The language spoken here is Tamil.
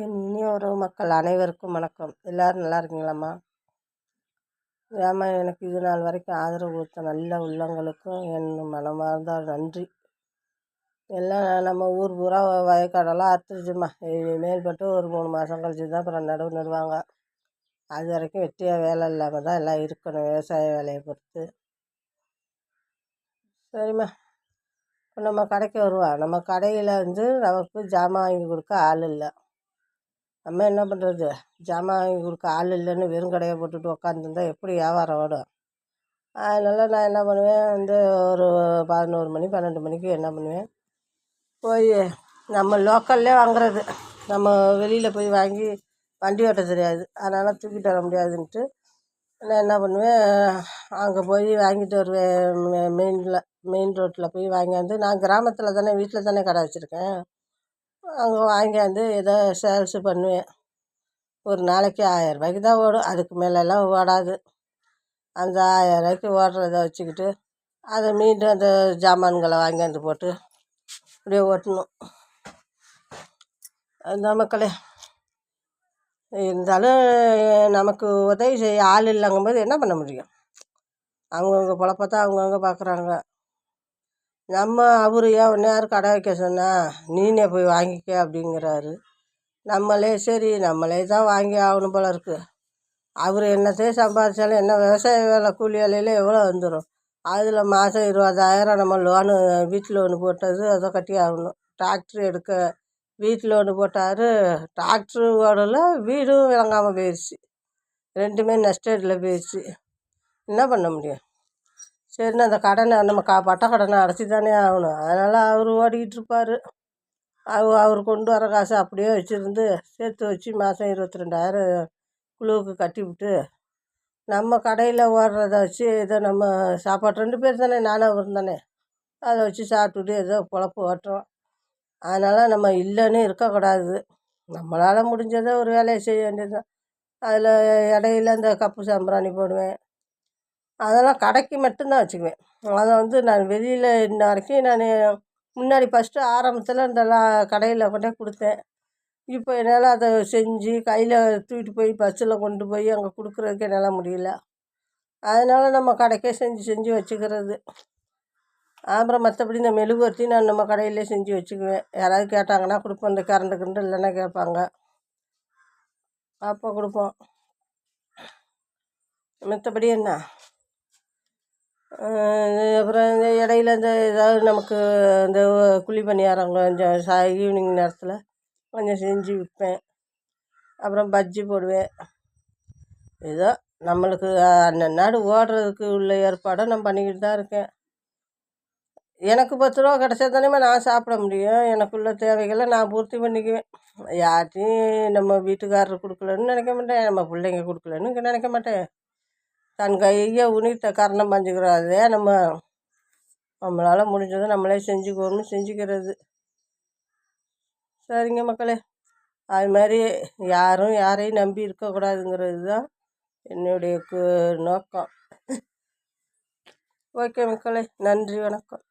என் இனிய உறவு மக்கள் அனைவருக்கும் வணக்கம். எல்லோரும் நல்லா இருக்கீங்களாம்மா? ஏம்மா எனக்கு இது நாள் வரைக்கும் ஆதரவு கொடுத்த நல்ல உள்ளங்களுக்கும் என் மனமார்ந்த நன்றி. எல்லாம் நம்ம ஊர் பூரா வயக்காடெல்லாம் அறுத்துருச்சுமா. மேல்பட்டு ஒரு 3 மாதம் கழிச்சு தான் அப்புறம் நடவு நடுவாங்க. அது வரைக்கும் வெட்டியாக வேலை இல்லாமல் தான் எல்லாம் இருக்கணும், விவசாய வேலையை பொறுத்து. சரிம்மா, இப்போ நம்ம கடைக்கு வருவோம். நம்ம கடையில் நமக்கு ஜாமான் வாங்கி கொடுக்க ஆள் இல்லை. நம்ம என்ன பண்ணுறது? ஜாமான் வாங்கி கொடுக்க ஆள் இல்லைன்னு வெறும் கடையை போட்டுட்டு உக்காந்துருந்தா எப்படி வியாபாரம் ஓடும்? அதனால் நான் என்ன பண்ணுவேன், ஒரு 11 மணி 12 மணிக்கு என்ன பண்ணுவேன், போய் நம்ம லோக்கல்லே வாங்குறது. நம்ம வெளியில் போய் வாங்கி வண்டி ஓட்ட தெரியாது, அதனால் தூக்கிட்டு வர முடியாதுன்ட்டு நான் என்ன பண்ணுவேன், அங்கே போய் வாங்கிட்டு வருவேன். மெயின் ரோட்டில் போய் வாங்கியாந்து, நான் கிராமத்தில் தானே, வீட்டில் தானே கடை வச்சுருக்கேன். அங்கே வாங்கியாந்து ஏதோ சேல்ஸு பண்ணுவேன். ஒரு நாளைக்கு 1000 ரூபாய்க்கு தான் ஓடும், அதுக்கு மேலெல்லாம் ஓடாது. அந்த 1000 ரூபாய்க்கு ஓடுறத வச்சுக்கிட்டு அதை மீண்டும் அந்த ஜாமான்களை வாங்கியாந்து போட்டு அப்படியே ஓட்டணும். அந்த மக்களே, இருந்தாலும் நமக்கு உதவி செய்ய ஆள் இல்லைங்கும்போது என்ன பண்ண முடியும்? அவங்கவுங்க பொழப்பத்தான் அவங்கவுங்க பார்க்குறாங்க. அவர் ஏன் யார் கடை வைக்க சொன்னால், நீனே போய் வாங்கிக்க அப்படிங்கிறாரு. நம்மளே தான் வாங்கி ஆகணும் போல இருக்குது. அவர் என்னத்தையும் சம்பாதிச்சாலும் என்ன, விவசாய வேலை கூலி வேலையில் எவ்வளோ வந்துடும்? அதில் மாதம் 20,000 நம்ம லோனு, வீட்டு லோனு போட்டது அதை கட்டி ஆகணும். டிராக்டர் எடுக்க வீட்டு லோனு போட்டார், டிராக்டரு ஓடல, வீடும் விளங்காமல் போயிடுச்சு. ரெண்டுமே நஷ்டத்தில் போயிடுச்சு. என்ன பண்ண முடியும்? சரின்னு அந்த கடனை நம்ம பட்ட கடனை அடைச்சி தானே ஆகணும். அதனால் அவர் ஓடிக்கிட்டு இருப்பார். அவர் கொண்டு வர காசை அப்படியே வச்சுருந்து சேர்த்து வச்சு மாதம் 22,000 குழுவுக்கு கட்டிவிட்டு, நம்ம கடையில் ஓடுறத வச்சு ஏதோ நம்ம சாப்பாடு 2 பேர் தானே, நானும் அவர் தானே, அதை வச்சு சாப்பிட்டுட்டு ஏதோ பொழப்பு ஓட்டுறோம். அதனால் நம்ம இல்லைன்னு இருக்கக்கூடாது. நம்மளால் முடிஞ்சதை ஒரு வேலையை செய்ய வேண்டியது தான். அதில் இடையில இந்த கப்பு சாம்பிராணி போடுவேன். அதெல்லாம் கடைக்கு மட்டும்தான் வச்சுக்குவேன். அதை நான் வெளியில் இன்ன வரைக்கும் முன்னாடி ஃபஸ்ட்டு ஆரம்பத்தில் கடையில் கொண்டே கொடுத்தேன். இப்போ என்னால் அதை செஞ்சு கையில் தூக்கிட்டு போய் பஸ்ஸில் கொண்டு போய் அங்கே கொடுக்குறதுக்கு என்னால் முடியல. அதனால் நம்ம கடைக்கே செஞ்சு வச்சுக்கிறது. அப்புறம் மற்றபடி இந்த மெழுகுவர்த்தி நான் நம்ம கடையிலே செஞ்சு வச்சுக்குவேன். யாராவது கேட்டாங்கன்னா கொடுப்போம். இந்த கரண்டு இல்லைன்னா கேட்பாங்க, அப்போ கொடுப்போம். மற்றபடி என்ன, அப்புறம் இந்த இடையில ஏதாவது நமக்கு இந்த குழி பணியாரம் கொஞ்சம் ஈவினிங் நேரத்தில் கொஞ்சம் செஞ்சு விற்பேன். அப்புறம் பஜ்ஜி போடுவேன். ஏதோ நம்மளுக்கு அன்னநாடு ஓடுறதுக்கு உள்ள ஏற்பாடை நான் பண்ணிக்கிட்டு தான் இருக்கேன். எனக்கு 10 ரூபா கிடச்சா தானேம்மா நான் சாப்பிட முடியும். எனக்குள்ள தேவைகளை நான் பூர்த்தி பண்ணிக்குவேன். யார்ட்டையும் நம்ம வீட்டுக்காரர் கொடுக்கலன்னு நினைக்க மாட்டேன், நம்ம பிள்ளைங்க கொடுக்கலன்னு நினைக்க மாட்டேன். தன் கையை உனித்த கரணம் பஞ்சுக்கிறதே நம்மளால் முடிஞ்சதை நம்மளே செஞ்சுக்கிறது. சரிங்க மக்களே, அது மாதிரி யாரையும் நம்பி இருக்கக்கூடாதுங்கிறது தான் என்னுடைய நோக்கம். ஓகே மக்களே, நன்றி, வணக்கம்.